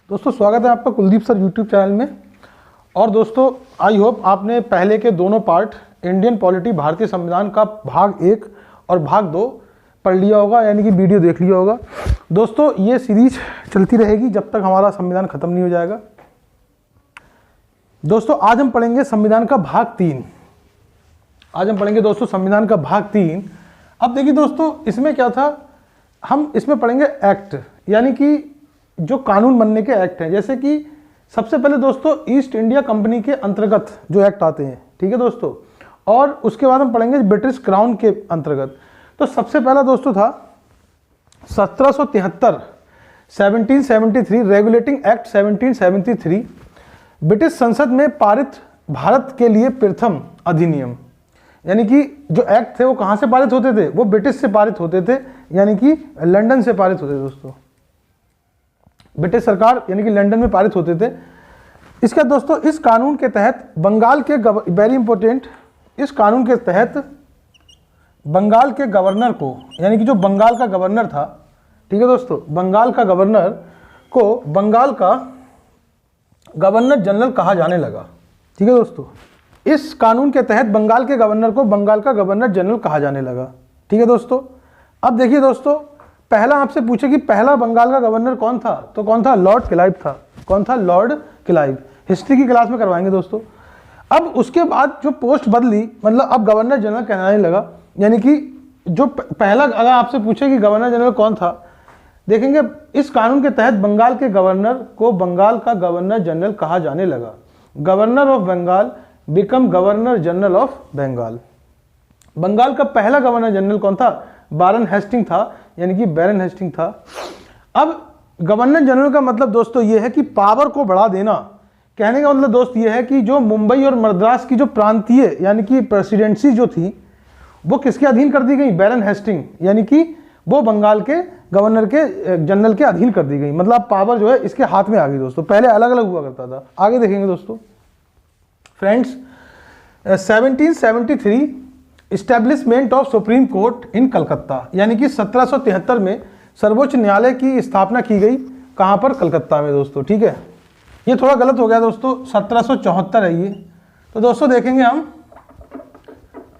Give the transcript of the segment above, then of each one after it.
दोस्तों स्वागत है आपका कुलदीप सर यूट्यूब चैनल में। और दोस्तों आई होप आपने पहले के दोनों पार्ट इंडियन पॉलिटी भारतीय संविधान का भाग 1 और भाग 2 पढ़ लिया होगा, यानी कि वीडियो देख लिया होगा। दोस्तों ये सीरीज चलती रहेगी जब तक हमारा संविधान खत्म नहीं हो जाएगा। दोस्तों आज हम पढ़ेंगे संविधान का भाग 3। आज हम पढ़ेंगे दोस्तों संविधान का भाग 3। अब देखिए दोस्तों इसमें क्या था, हम इसमें पढ़ेंगे एक्ट, यानी कि जो कानून बनने के एक्ट हैं। जैसे कि सबसे पहले दोस्तों ईस्ट इंडिया कंपनी के अंतर्गत जो एक्ट आते हैं, ठीक है दोस्तों। और उसके बाद हम पढ़ेंगे ब्रिटिश क्राउन के अंतर्गत। तो सबसे पहला दोस्तों था 1773 1773 रेगुलेटिंग एक्ट 1773, ब्रिटिश संसद में पारित भारत के लिए प्रथम अधिनियम। यानी कि जो एक्ट थे वो कहाँ से पारित होते थे, वो ब्रिटिश से पारित होते थे, यानी कि लंदन से पारित होते थे दोस्तों। ब्रिटिश सरकार यानी कि लंदन में पारित होते थे। इसका दोस्तों इस कानून के तहत बंगाल के वेरी इंपॉर्टेंट, इस कानून के तहत बंगाल के गवर्नर को, यानी कि जो बंगाल का गवर्नर था, ठीक है दोस्तों, बंगाल का गवर्नर को बंगाल का गवर्नर जनरल कहा जाने लगा। ठीक है दोस्तों, इस कानून के तहत बंगाल के गवर्नर को बंगाल का गवर्नर जनरल कहा जाने लगा। ठीक है दोस्तों। अब देखिए दोस्तों, पहला आपसे पूछे कि पहला बंगाल का गवर्नर कौन था, तो कौन था? लॉर्ड क्लाइव था। कौन था? Lord Clive. हिस्ट्री की क्लास में करवाएंगे दोस्तों। अब उसके बाद जो पोस्ट बदली, मतलब अब गवर्नर जनरल कहलाने लगा। यानी कि जो पहला, अगर आपसे पूछे कि गवर्नर जनरल कौन था, देखेंगे इस कानून के तहत बंगाल के गवर्नर को बंगाल का गवर्नर जनरल कहा जाने लगा। Governor of Bengal become governor general of Bengal. Bengal का पहला गवर्नर जनरल कौन था? बैरन हेस्टिंग था, यानी कि बैरन हेस्टिंग था। अब गवर्नर जनरल का मतलब दोस्तों ये है कि पावर को बढ़ा देना। कहने का मतलब दोस्त ये है कि जो मुंबई और मद्रास की जो प्रांतीय यानी कि प्रेसिडेंसी जो थी वो किसके अधीन कर दी गई? बैरन हेस्टिंग, यानी कि वो बंगाल के गवर्नर के जनरल के अधीन कर दी गई। मतलब पावर जो है इसके हाथ में आ गई दोस्तों। पहले अलग अलग हुआ करता था। आगे देखेंगे दोस्तों friends. 1773 establishment of Supreme Court in Calcutta, यानी कि 1773 में सर्वोच्च न्यायालय की स्थापना की गई। कहाँ पर? कलकत्ता में दोस्तों। ठीक है, ये थोड़ा गलत हो गया दोस्तों, 1774 है ये। तो दोस्तों देखेंगे हम,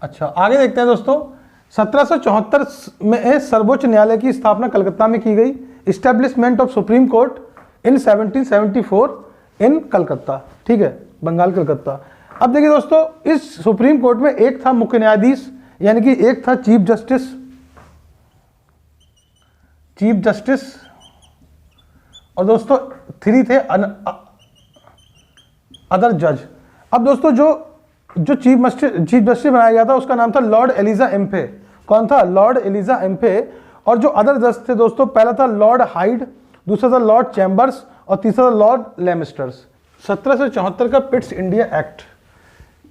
अच्छा आगे देखते हैं दोस्तों। 1774 में सर्वोच्च न्यायालय की स्थापना कलकत्ता में की गई। इस्टेब्लिशमेंट ऑफ सुप्रीम कोर्ट इन 1774 इन कलकत्ता। ठीक है, बंगाल कलकत्ता। अब देखिए दोस्तों, इस सुप्रीम कोर्ट में एक था मुख्य न्यायाधीश, यानी कि एक था चीफ जस्टिस, और दोस्तों 3 थे अदर जज। अब दोस्तों जो चीफ जस्टिस बनाया गया था उसका नाम था लॉर्ड एलिजा एम्फे। कौन था? Lord Elijah Impey. और जो अदर जज थे दोस्तों, पहला था लॉर्ड हाइड, दूसरा था लॉर्ड चैम्बर्स और तीसरा था लॉर्ड लेमिस्टर्स। 1774 का Pitt's India act,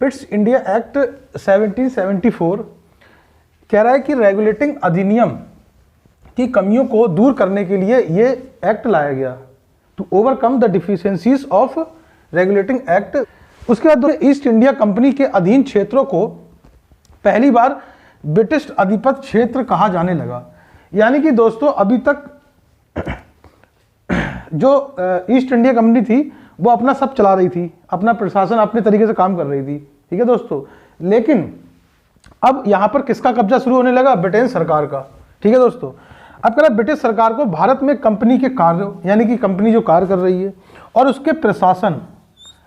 Pitt's India act 1774 कह रहा है कि रेगुलेटिंग अधिनियम की कमियों को दूर करने के लिए ये एक्ट लाया गया, to overcome the deficiencies of regulating act. उसके बाद ईस्ट इंडिया कंपनी के अधीन क्षेत्रों को पहली बार ब्रिटिश अधिपत्य क्षेत्र कहा जाने लगा। यानी कि दोस्तों अभी तक जो ईस्ट इंडिया कंपनी थी वो अपना सब चला रही थी, अपना प्रशासन अपने तरीके से काम कर रही थी। ठीक है दोस्तों, लेकिन अब यहां पर किसका कब्जा शुरू होने लगा? ब्रिटेन सरकार का। ठीक है दोस्तों, अब कह रहा ब्रिटिश सरकार को भारत में कंपनी के कार्य, यानी कि कंपनी जो कार्य कर रही है और उसके प्रशासन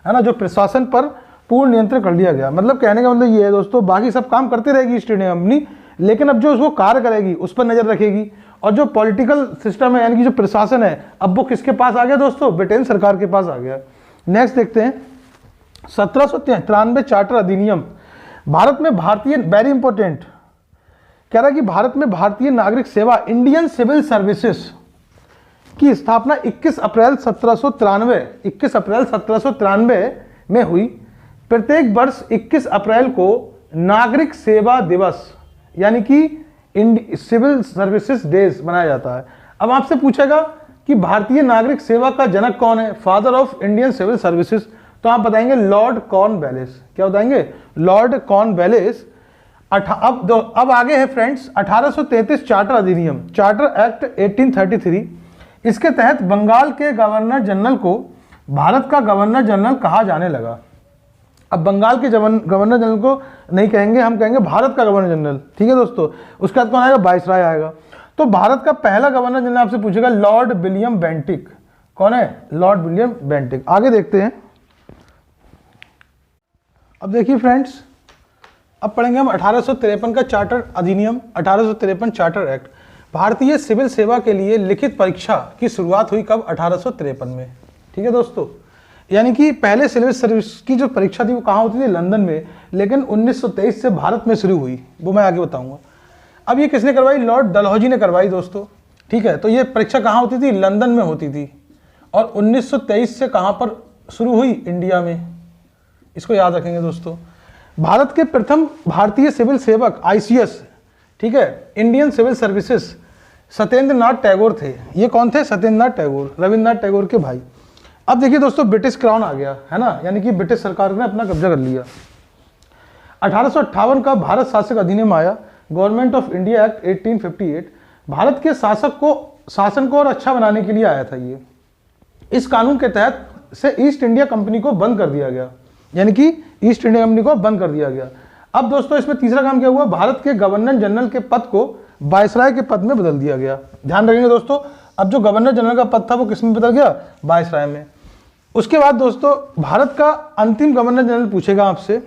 है ना, जो प्रशासन पर पूर्ण नियंत्रण कर लिया गया। मतलब कहने का मतलब ये है दोस्तों, बाकी सब काम करती रहेगी ईस्ट इंडिया कंपनी, लेकिन अब जो उसको कार्य करेगी उस पर नजर रखेगी। और जो पॉलिटिकल सिस्टम है, यानी कि जो प्रशासन है, अब वो किसके पास आ गया दोस्तों? ब्रिटेन सरकार के पास आ गया। नेक्स्ट देखते हैं 1793 चार्टर अधिनियम। भारत में भारतीय, वेरी इंपॉर्टेंट, कह रहा है कि भारत में भारतीय नागरिक सेवा इंडियन सिविल सर्विसेज की स्थापना 21 अप्रैल 1793 में हुई। प्रत्येक वर्ष 21 अप्रैल को नागरिक सेवा दिवस, यानी कि सिविल सर्विसेज डेज मनाया जाता है। अब आपसे पूछेगा कि भारतीय नागरिक सेवा का जनक कौन है, father of Indian civil services, तो आप बताएंगे लॉर्ड कॉर्नवालिस। क्या बताएंगे? Lord Cornwallis. अब आगे है फ्रेंड्स 1833 चार्टर अधिनियम, चार्टर एक्ट 1833। इसके तहत बंगाल के गवर्नर जनरल को भारत का गवर्नर जनरल कहा जाने लगा। अब बंगाल के गवर्नर जनरल को नहीं कहेंगे, हम कहेंगे भारत का गवर्नर जनरल। ठीक है दोस्तों, उसके बाद कौन आएगा? वाइसराय आएगा। तो भारत का पहला गवर्नर जनरल आपसे पूछेगा लॉर्ड विलियम बेंटिक। कौन है? Lord William Bentinck. आगे देखते हैं। अब देखिए फ्रेंड्स, अब पढ़ेंगे हम 1853 का चार्टर अधिनियम, 1853 चार्टर एक्ट। भारतीय सिविल सेवा के लिए लिखित परीक्षा की शुरुआत हुई कब? 1853 में। ठीक है दोस्तों, यानी कि पहले सिविल सर्विस की जो परीक्षा थी वो कहाँ होती थी? लंदन में, लेकिन 1923 से भारत में शुरू हुई, वो मैं आगे बताऊंगा। अब ये किसने करवाई? लॉर्ड डलहौजी ने करवाई दोस्तों। ठीक है, तो ये परीक्षा कहाँ होती थी? लंदन में होती थी। और 1923 से कहाँ पर शुरू हुई? इंडिया में। इसको याद रखेंगे दोस्तों। भारत के प्रथम भारतीय सिविल सेवक ICS, ठीक है, Indian civil services, Satyendra Nath Tagore थे। ये कौन थे? सत्येंद्र नाथ टैगोर, रविन्द्रनाथ टैगोर के भाई। अब देखिए दोस्तों, ब्रिटिश क्राउन आ गया है ना, यानी कि ब्रिटिश सरकार ने अपना कब्जा कर लिया। 1858 का भारत शासक अधिनियम आया, government of India act 1858। Bharat के शासन को और अच्छा बनाने के लिए आया था ये। इस कानून के तहत से ईस्ट इंडिया कंपनी को बंद कर दिया गया, यानी कि ईस्ट इंडिया कंपनी को बंद कर दिया गया। अब दोस्तों इसमें तीसरा काम क्या हुआ? भारत के गवर्नर जनरल के पद को वायसराय के पद में बदल दिया गया। ध्यान रखेंगे दोस्तों, अब जो गवर्नर जनरल का पद था वो किस में बदल गया? वायसराय में। उसके बाद दोस्तों भारत का अंतिम गवर्नर जनरल पूछेगा आपसे,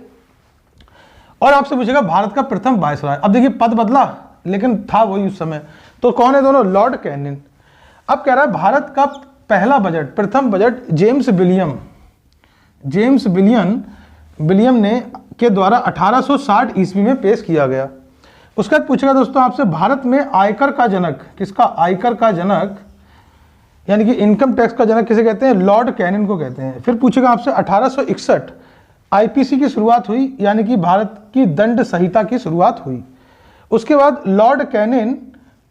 और आपसे पूछेगा भारत का प्रथम वायसराय। अब देखिए पद बदला, लेकिन था वही उस समय। तो कौन है दोनों? Lord Canning. अब कह रहा है भारत का पहला बजट, प्रथम बजट जेम्स विलियम ने के द्वारा 1860 ईस्वी में पेश किया गया। उसके बाद पूछेगा दोस्तों आपसे, भारत में आयकर का जनक किसका? आयकर का जनक यानी कि इनकम टैक्स का जनक किसे कहते हैं? लॉर्ड कैनिंग को कहते हैं। फिर पूछेगा आपसे 1861 IPC की शुरुआत हुई, यानी कि भारत की दंड संहिता की शुरुआत हुई। उसके बाद लॉर्ड कैनिंग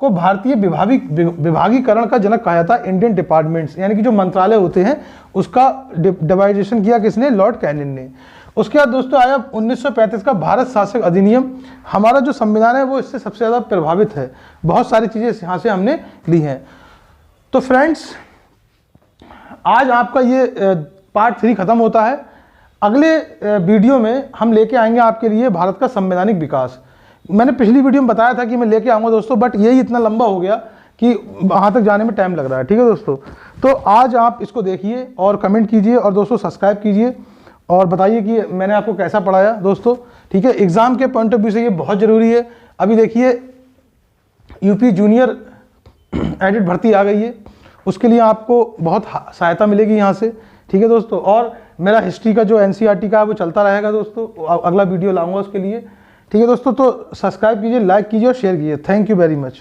को भारतीय विभागीकरण का जनक कहा जाता है, इंडियन डिपार्टमेंट्स, यानी कि जो मंत्रालय होते हैं उसका डिवाइडेशन किया किसने? लॉर्ड कैनिंग ने। उसके बाद दोस्तों आया 1935 का भारत शासक अधिनियम। हमारा जो संविधान है वो इससे सबसे ज़्यादा प्रभावित है, बहुत सारी चीज़ें यहाँ से हमने ली हैं। तो फ्रेंड्स आज आपका ये पार्ट 3 खत्म होता है। अगले वीडियो में हम लेके आएंगे आपके लिए भारत का संवैधानिक विकास। मैंने पिछली वीडियो में बताया था कि मैं लेके आऊँगा दोस्तों, बट यही इतना लंबा हो गया कि वहाँ तक जाने में टाइम लग रहा है। ठीक है दोस्तों, तो आज आप इसको देखिए और कमेंट कीजिए, और दोस्तों सब्सक्राइब कीजिए और बताइए कि मैंने आपको कैसा पढ़ाया दोस्तों। ठीक है, एग्ज़ाम के पॉइंट ऑफ व्यू से ये बहुत ज़रूरी है। अभी देखिए यूपी जूनियर एडिट भर्ती आ गई है, उसके लिए आपको बहुत सहायता मिलेगी यहाँ से। ठीक है दोस्तों, और मेरा हिस्ट्री का जो NCERT का है वो चलता रहेगा दोस्तों, अगला वीडियो लाऊंगा उसके लिए। ठीक है दोस्तों, तो सब्सक्राइब कीजिए, लाइक कीजिए और शेयर कीजिए। Thank you very much.